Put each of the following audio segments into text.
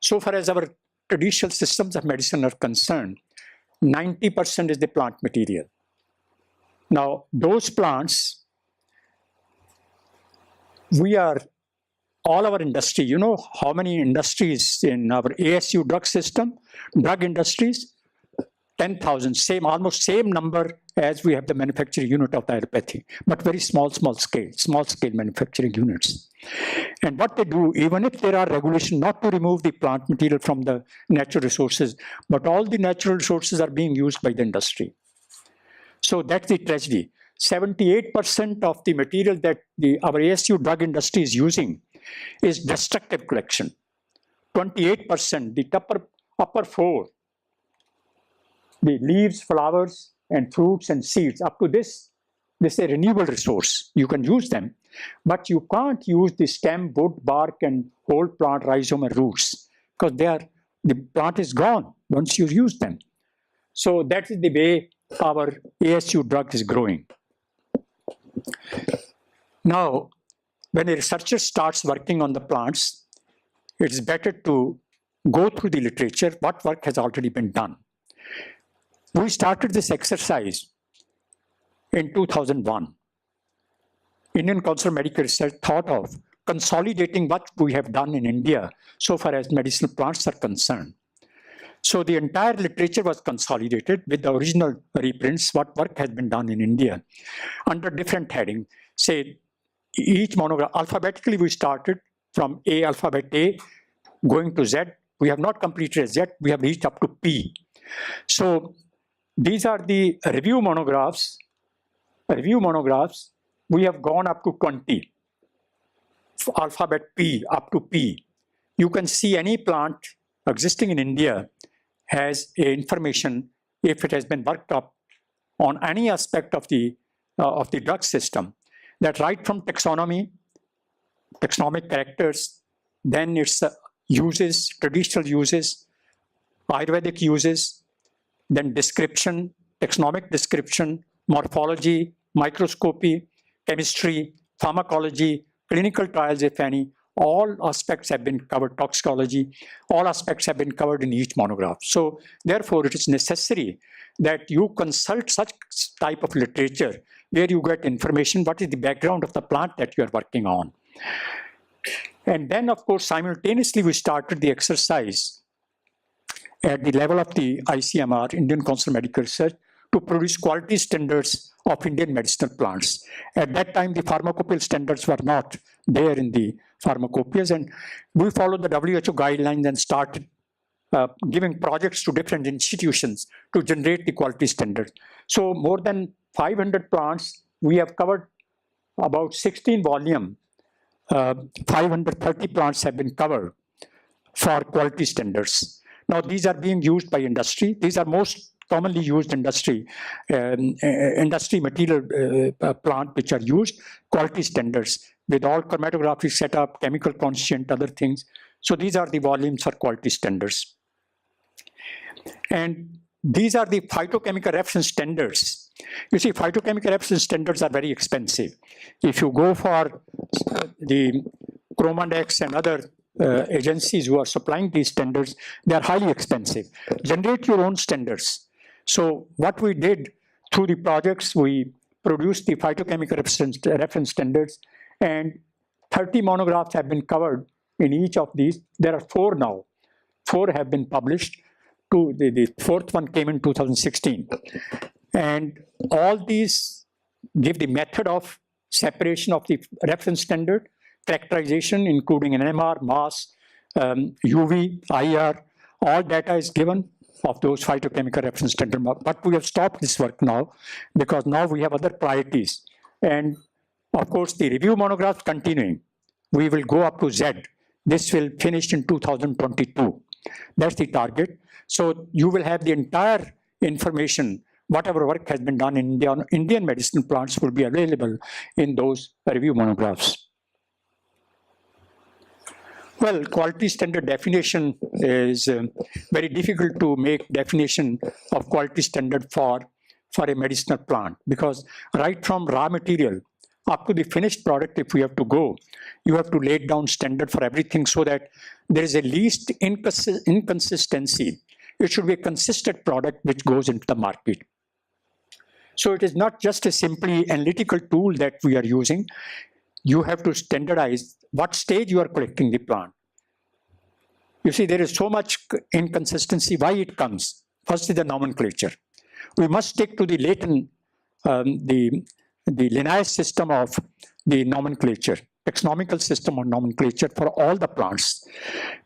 So far as our traditional systems of medicine are concerned, 90% is the plant material. Now, those plants, all our industry, you know how many industries in our ASU drug system, drug industries? 10,000, almost same number as we have the manufacturing unit of the allopathy, but very small scale manufacturing units. And what they do, even if there are regulations not to remove the plant material from the natural resources, but all the natural resources are being used by the industry. So that's the tragedy. 78% of the material that our ASU drug industry is using is destructive collection. 28%, the upper four, the leaves, flowers, and fruits and seeds, up to this is a renewable resource. You can use them, but you can't use the stem, wood, bark, and whole plant, rhizome, and roots, because the plant is gone once you use them. So that is the way our ASU drug is growing. Now, when a researcher starts working on the plants, it's better to go through the literature, what work has already been done. We started this exercise in 2001. Indian Council of Medical Research thought of consolidating what we have done in India so far as medicinal plants are concerned. So the entire literature was consolidated with the original reprints, what work has been done in India, under different heading. Say, each monograph, alphabetically we started from alphabet A, going to Z. We have not completed Z, we have reached up to P. So these are the review monographs. We have gone up to 20. Alphabet P up to P. You can see any plant existing in India has information if it has been worked up on any aspect of the drug system. That right from taxonomy, taxonomic characters, then its uses, traditional uses, Ayurvedic uses, then description, taxonomic description, morphology, microscopy, chemistry, pharmacology, clinical trials, if any, all aspects have been covered, toxicology, all aspects have been covered in each monograph. So therefore, it is necessary that you consult such type of literature where you get information, what is the background of the plant that you are working on. And then, of course, simultaneously, we started the exercise at the level of the ICMR, Indian Council of Medical Research, to produce quality standards of Indian medicinal plants. At that time, the pharmacopoeia standards were not there in the pharmacopoeias, and we followed the WHO guidelines and started giving projects to different institutions to generate the quality standards. So more than 500 plants, we have covered about 16 volume, 530 plants have been covered for quality standards. Now these are being used by industry. These are most commonly used industry material plant which are used, quality standards with all chromatographic setup, chemical conscient, other things. So these are the volumes for quality standards. And these are the phytochemical reference standards. You see, phytochemical reference standards are very expensive. If you go for the Chromadex and other agencies who are supplying these standards, they are highly expensive. Generate your own standards. So what we did through the projects, we produced the phytochemical reference standards, and 30 monographs have been covered in each of these. There are 4 now. 4 have been published. The 4th one came in 2016. And all these give the method of separation of the reference standard, characterization, including NMR, mass, UV, IR, all data is given of those phytochemical reference standard. But we have stopped this work now because now we have other priorities. And of course, the review monographs continuing. We will go up to Z. This will finish in 2022. That's the target. So you will have the entire information, whatever work has been done in India on Indian medicinal plants will be available in those review monographs. Well, quality standard definition is very difficult to make definition of quality standard for a medicinal plant, because right from raw material up to the finished product, if we have to go, you have to lay down standard for everything so that there is a least inconsistency. It should be a consistent product which goes into the market. So it is not just a simply analytical tool that we are using. You have to standardize what stage you are collecting the plant. You see, there is so much inconsistency. Why it comes? First is the nomenclature. We must stick to the Latin, the Linnaeus system of the nomenclature, taxonomical system of nomenclature for all the plants,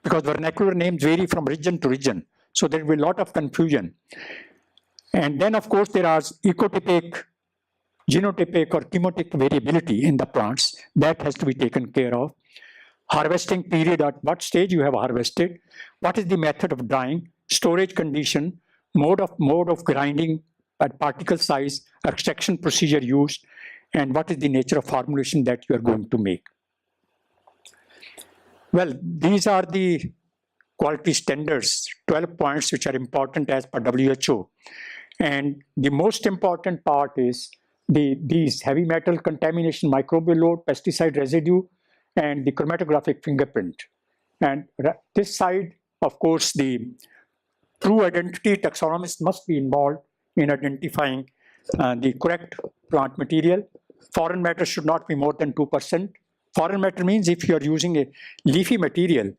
because vernacular names vary from region to region. So there will be a lot of confusion. And then, of course, there are ecotypic, genotypic, or chemotypic variability in the plants. That has to be taken care of. Harvesting period, at what stage you have harvested, what is the method of drying, storage condition, mode of grinding, at particle size, extraction procedure used, and what is the nature of formulation that you are going to make. Well, these are the quality standards, 12 points which are important as per WHO. And the most important part is these heavy metal contamination, microbial load, pesticide residue, and the chromatographic fingerprint. And this side, of course, the true identity taxonomist must be involved in identifying the correct plant material. Foreign matter should not be more than 2%. Foreign matter means if you are using a leafy material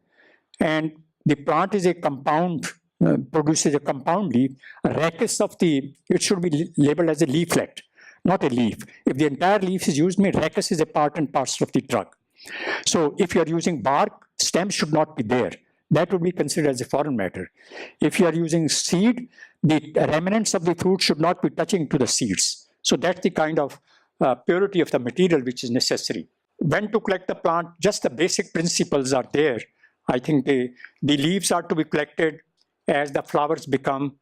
and the plant is a compound, produces a compound leaf, a rachis of it should be labeled as a leaflet, not a leaf. If the entire leaf is used, rachis is a part and parcel of the drug. So if you are using bark, stems should not be there. That would be considered as a foreign matter. If you are using seed, the remnants of the fruit should not be touching to the seeds. So that's the kind of purity of the material which is necessary. When to collect the plant, just the basic principles are there. I think the leaves are to be collected as the flowers become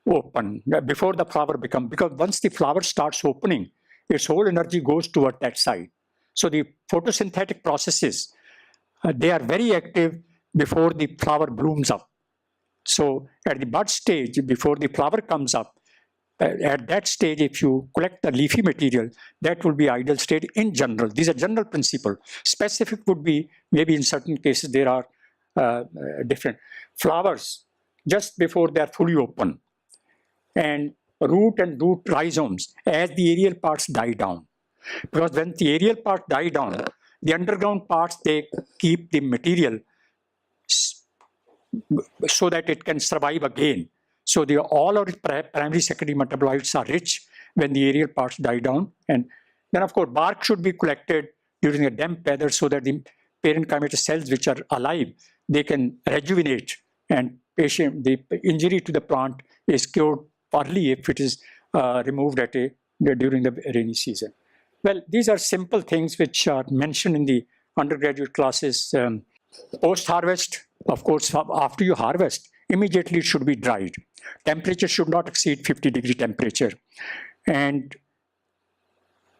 open, before the flower becomes, because once the flower starts opening, its whole energy goes toward that side. So the photosynthetic processes, they are very active before the flower blooms up. So at the bud stage, before the flower comes up, at that stage, if you collect the leafy material, that will be ideal state in general. These are general principles. Specific would be, maybe in certain cases, there are different flowers just before they are fully open. And root and root rhizomes as the aerial parts die down. Because when the aerial parts die down, the underground parts, they keep the material so that it can survive again. So all our primary secondary metabolites are rich when the aerial parts die down. And then, of course, bark should be collected during a damp weather so that the parenchymatous cells which are alive, they can rejuvenate, and the injury to the plant is cured early if it is removed during the rainy season. Well, these are simple things which are mentioned in the undergraduate classes. Post-harvest, of course, after you harvest, immediately it should be dried. Temperature should not exceed 50-degree temperature. And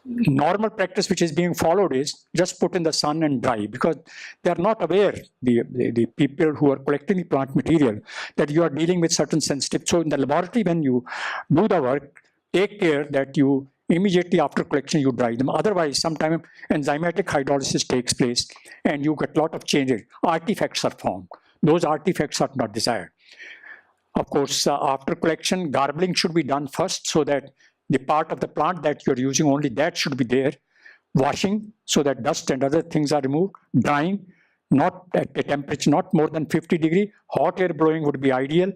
normal practice which is being followed is just put in the sun and dry, because they are not aware, the people who are collecting the plant material, that you are dealing with certain sensitive. So in the laboratory, when you do the work, take care that you immediately after collection you dry them. Otherwise, sometimes enzymatic hydrolysis takes place and you get a lot of changes. Artifacts are formed. Those artifacts are not desired. Of course, after collection, garbling should be done first so that the part of the plant that you're using, only that should be there. Washing so that dust and other things are removed. Drying, not at a temperature not more than 50 degree. Hot air blowing would be ideal.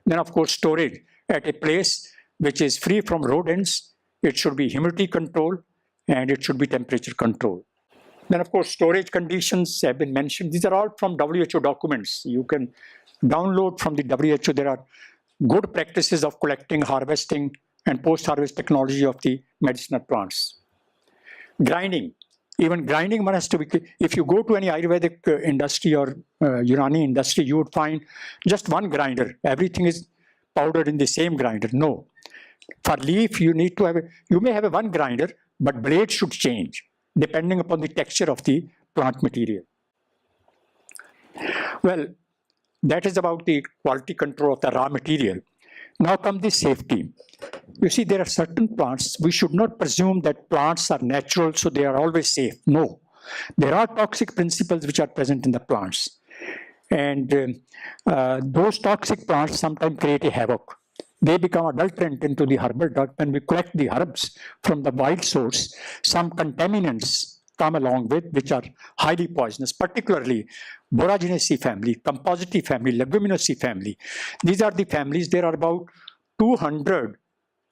Then, of course, storage at a place which is free from rodents. It should be humidity control and it should be temperature control. Then, of course, storage conditions have been mentioned. These are all from WHO documents. You can download from the WHO. There are good practices of collecting, harvesting, and post-harvest technology of the medicinal plants. Grinding. Even grinding one has to be, if you go to any Ayurvedic industry or Unani industry, you would find just one grinder. Everything is powdered in the same grinder. No. For leaf, you need to have, you may have one grinder, but blade should change depending upon the texture of the plant material. Well, that is about the quality control of the raw material. Now comes the safety. You see, there are certain plants, we should not presume that plants are natural, so they are always safe. No. There are toxic principles which are present in the plants. And those toxic plants sometimes create a havoc. They become adulterant into the herbal drug. When we collect the herbs from the wild source, some contaminants come along with which are highly poisonous, particularly Boraginaceae family, Compositae family, Leguminosae family. These are the families. There are about 200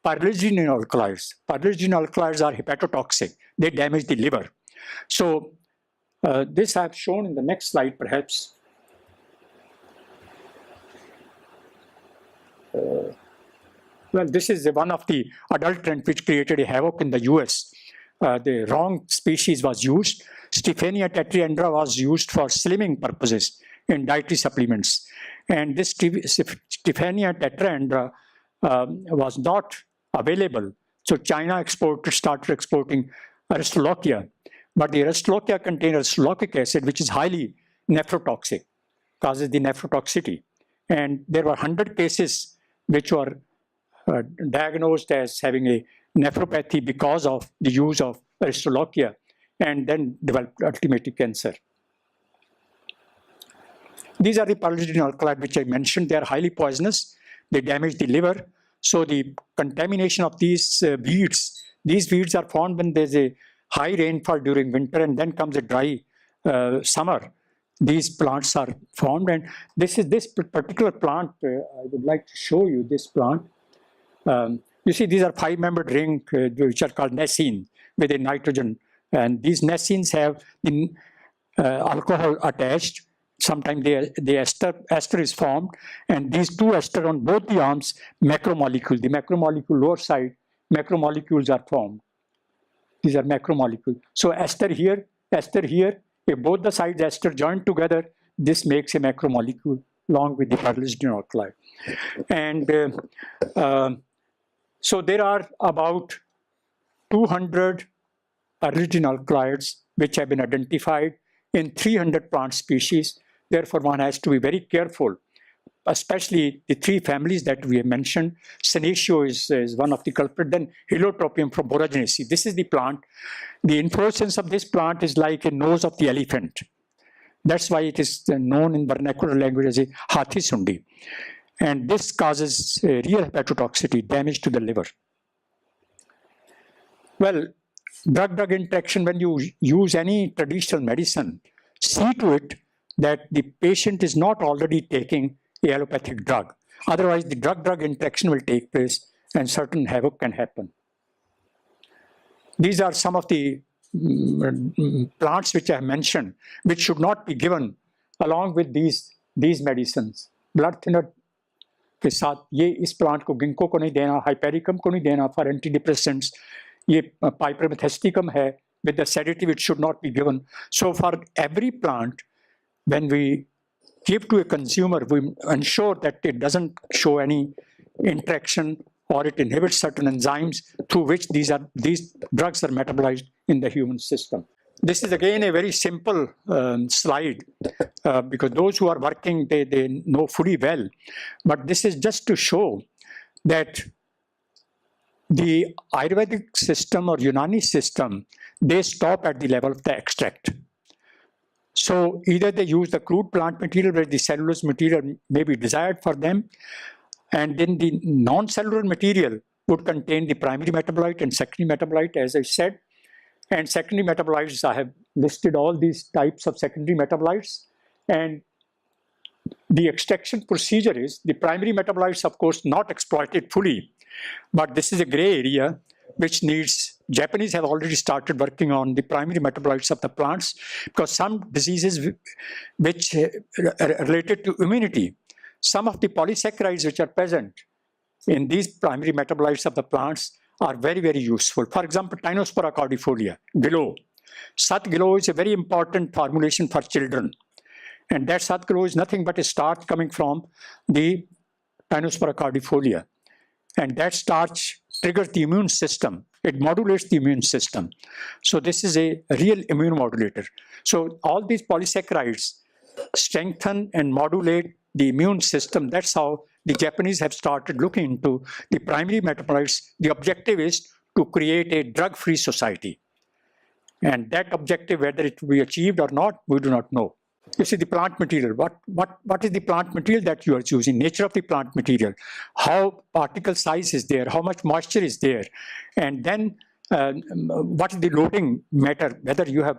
Pyrrolizidine alkaloids. Pyrrolizidine alkaloids are hepatotoxic. They damage the liver. So this I have shown in the next slide, perhaps. Well, this is one of the adulterant which created a havoc in the US. The wrong species was used. Stephania tetraandra was used for slimming purposes in dietary supplements. And this Stephania tetraandra was not available. So China started exporting Aristolochia. But the Aristolochia contains aristolochic acid, which is highly nephrotoxic, causes the nephrotoxicity. And there were 100 cases which were diagnosed as having a nephropathy because of the use of Aristolochia, and then developed ultimately cancer. These are the Pyrrolizidine alkaloids which I mentioned. They are highly poisonous. They damage the liver. So the contamination of these weeds are formed when there's a high rainfall during winter and then comes a dry summer. These plants are formed, and this particular plant. I would like to show you this plant. You see, these are 5-membered ring which are called nescine with a nitrogen, and these nescines have the alcohol attached. Sometimes the ester is formed, and these two ester on both the arms, macromolecule. The macromolecule lower side, macromolecules are formed. These are macromolecules. So ester here, if both the sides ester joined together, this makes a macromolecule along with the Pyrrolizidine alkaloid. And so there are about 200 Pyrrolizidine alkaloids which have been identified in 300 plant species. Therefore, one has to be very careful, especially the 3 families that we have mentioned. Senecio is one of the culprits, then Heliotropium from Boraginaceae. This is the plant. The inflorescence of this plant is like a nose of the elephant. That's why it is known in vernacular language as a hathi sundi. And this causes real hepatotoxicity, damage to the liver. Well, drug-drug interaction, when you use any traditional medicine, see to it that the patient is not already taking a allopathic drug. Otherwise, the drug-drug interaction will take place and certain havoc can happen. These are some of the plants which I have mentioned, which should not be given along with these medicines. Blood thinner के साथ ये इस plant को ginkgo को नहीं देना, hypericum को नहीं देना for antidepressants, ये पाइपरमेथेस्टिकम है, with the sedative it should not be given. So for every plant, when we give to a consumer, we ensure that it doesn't show any interaction or it inhibits certain enzymes through which these drugs are metabolized in the human system. This is again a very simple slide because those who are working, they know fully well. But this is just to show that the Ayurvedic system or Unani system, they stop at the level of the extract. So either they use the crude plant material where the cellulose material may be desired for them, and then the non-cellular material would contain the primary metabolite and secondary metabolite, as I said. And secondary metabolites, I have listed all these types of secondary metabolites. And the extraction procedure is the primary metabolites, of course, not exploited fully. But this is a gray area which needs, Japanese have already started working on the primary metabolites of the plants because some diseases which are related to immunity, some of the polysaccharides which are present in these primary metabolites of the plants are very, very useful. For example, Tinospora cordifolia, Gilo. Sat Gilo is a very important formulation for children. And that Sat Gilo is nothing but a starch coming from the Tinospora cordifolia. And that starch triggers the immune system. It modulates the immune system. So this is a real immune modulator. So all these polysaccharides strengthen and modulate the immune system. That's how the Japanese have started looking into the primary metabolites. The objective is to create a drug-free society. And that objective, whether it will be achieved or not, we do not know. You see the plant material. What is the plant material that you are using? Nature of the plant material. How particle size is there? How much moisture is there? And then what is the loading matter? Whether you have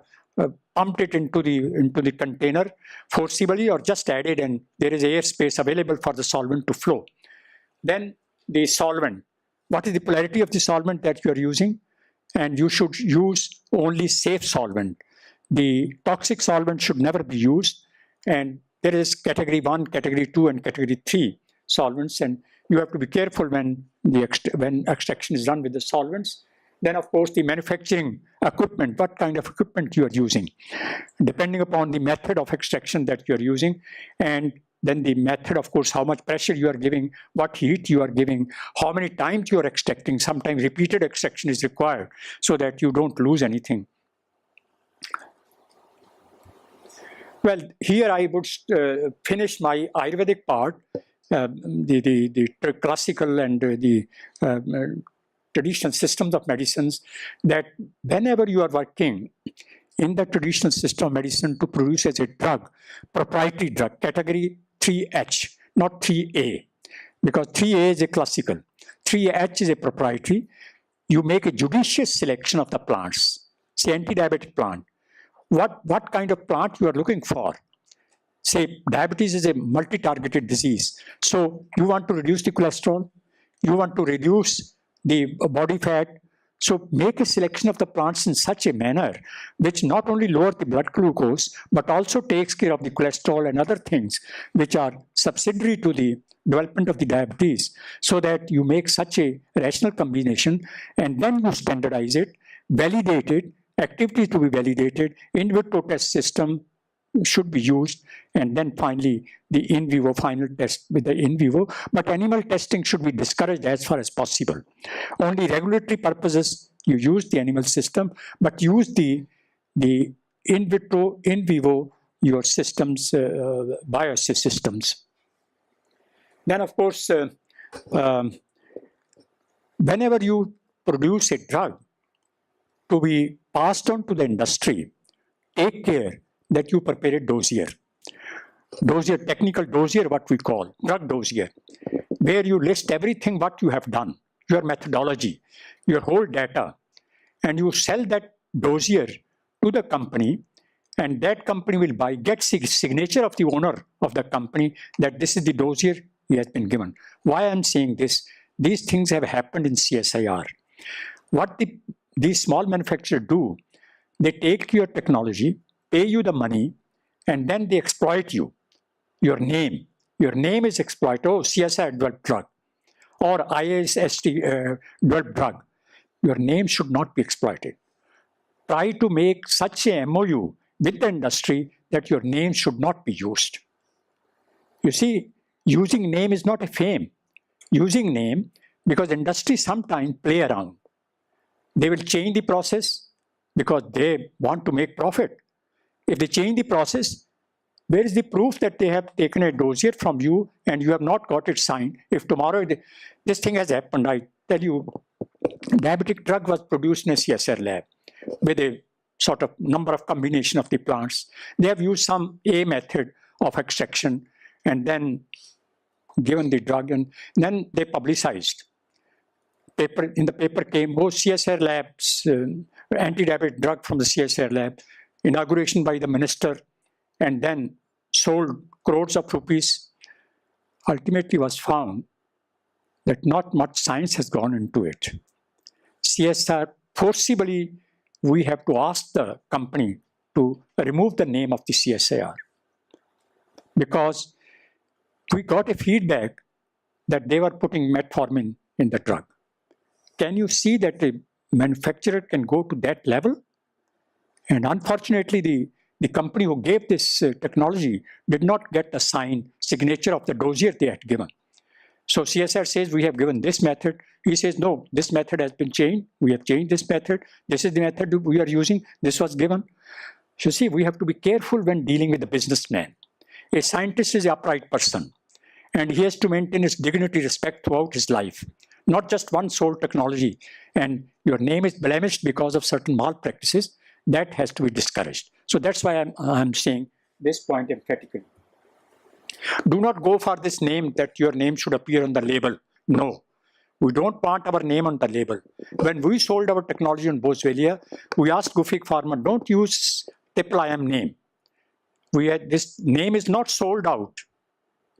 pumped it into the container forcibly or just added, and there is air space available for the solvent to flow. Then the solvent. What is the polarity of the solvent that you are using? And you should use only safe solvent. The toxic solvent should never be used. And there is category 1, category 2, and category 3 solvents. And you have to be careful when extraction is done with the solvents. Then, of course, the manufacturing equipment, what kind of equipment you are using, depending upon the method of extraction that you are using. And then the method, of course, how much pressure you are giving, what heat you are giving, how many times you are extracting. Sometimes repeated extraction is required so that you don't lose anything. Well, here I would finish my Ayurvedic part, the classical and the traditional systems of medicines, that whenever you are working in the traditional system of medicine to produce as a drug, proprietary drug, category 3H, not 3A, because 3A is a classical, 3H is a proprietary. You make a judicious selection of the plants, say anti-diabetic plant. What kind of plant you are looking for? Say diabetes is a multi-targeted disease. So you want to reduce the cholesterol, you want to reduce the body fat. So make a selection of the plants in such a manner which not only lowers the blood glucose, but also takes care of the cholesterol and other things which are subsidiary to the development of the diabetes, so that you make such a rational combination, and then you standardize it, validate it, activities to be validated, in vitro test system should be used, and then finally the in vivo final test with the in vivo. But animal testing should be discouraged as far as possible. Only regulatory purposes you use the animal system, but use the in vitro, in vivo, your systems, biosystems. Then of course, whenever you produce a drug to be passed on to the industry, take care that you prepare a dossier. Dossier, technical dossier, what we call, drug dossier, where you list everything what you have done, your methodology, your whole data, and you sell that dossier to the company, and that company will get signature of the owner of the company that this is the dossier he has been given. Why I'm saying this? These things have happened in CSIR. What these small manufacturers do, they take your technology, pay you the money, and then they exploit you. Your name is exploited. Oh, CSIR developed drug, or IASST developed drug. Your name should not be exploited. Try to make such a MOU with the industry that your name should not be used. You see, using name is not a fame. Using name, because industry sometimes play around. They will change the process because they want to make profit. If they change the process, where is the proof that they have taken a dossier from you and you have not got it signed? If tomorrow this thing has happened, I tell you, diabetic drug was produced in a CSIR lab with a sort of number of combination of the plants. They have used some A method of extraction and then given the drug, and then they publicized. In the paper came, oh, CSIR labs, anti-diabetic drug from the CSIR lab, inauguration by the minister, and then sold crores of rupees. Ultimately was found that not much science has gone into it. CSIR, forcibly, we have to ask the company to remove the name of the CSIR, because we got a feedback that they were putting metformin in the drug. Can you see that a manufacturer can go to that level? And unfortunately, the company who gave this technology did not get the signed signature of the dossier they had given. So CSIR says, we have given this method. He says, no, this method has been changed. We have changed this method. This is the method we are using. This was given. So see, we have to be careful when dealing with the businessman. A scientist is an upright person, and he has to maintain his dignity, respect throughout his life, not just one sole technology, and your name is blemished because of certain malpractices. That has to be discouraged. So that's why I'm saying this point emphatically. Do not go for this name that your name should appear on the label. No, we don't want our name on the label. When we sold our technology on Boswellia, we asked Guwahati Pharma, don't use IIIM name. This name is not sold out.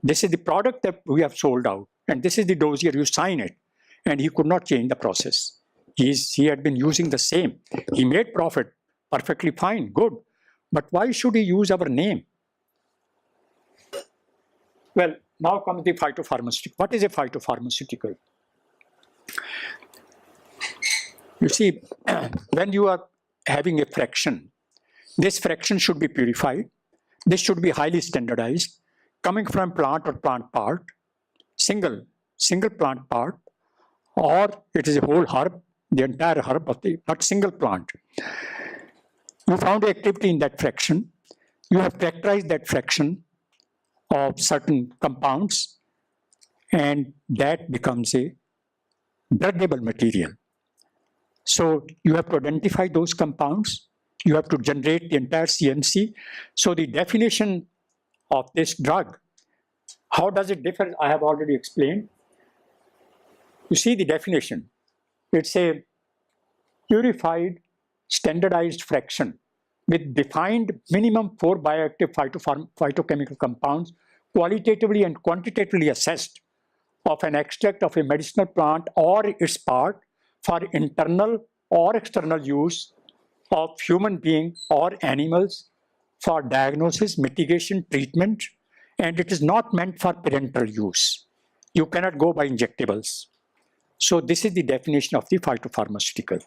This is the product that we have sold out, and this is the dossier, you sign it. And he could not change the process. He had been using the same. He made profit, perfectly fine, good. But why should he use our name? Well, now comes the phytopharmaceutical. What is a phytopharmaceutical? You see, when you are having a fraction, this fraction should be purified. This should be highly standardized, coming from plant or plant part, single plant part, or it is a whole herb, the entire herb of but single plant. You found activity in that fraction. You have characterized that fraction of certain compounds, and that becomes a druggable material. So you have to identify those compounds. You have to generate the entire CMC. So the definition of this drug, how does it differ? I have already explained. You see the definition. It's a purified, standardized fraction with defined minimum 4 bioactive phytochemical compounds, qualitatively and quantitatively assessed, of an extract of a medicinal plant or its part for internal or external use of human being or animals for diagnosis, mitigation, treatment, and it is not meant for parenteral use. You cannot go by injectables. So this is the definition of the phytopharmaceutical.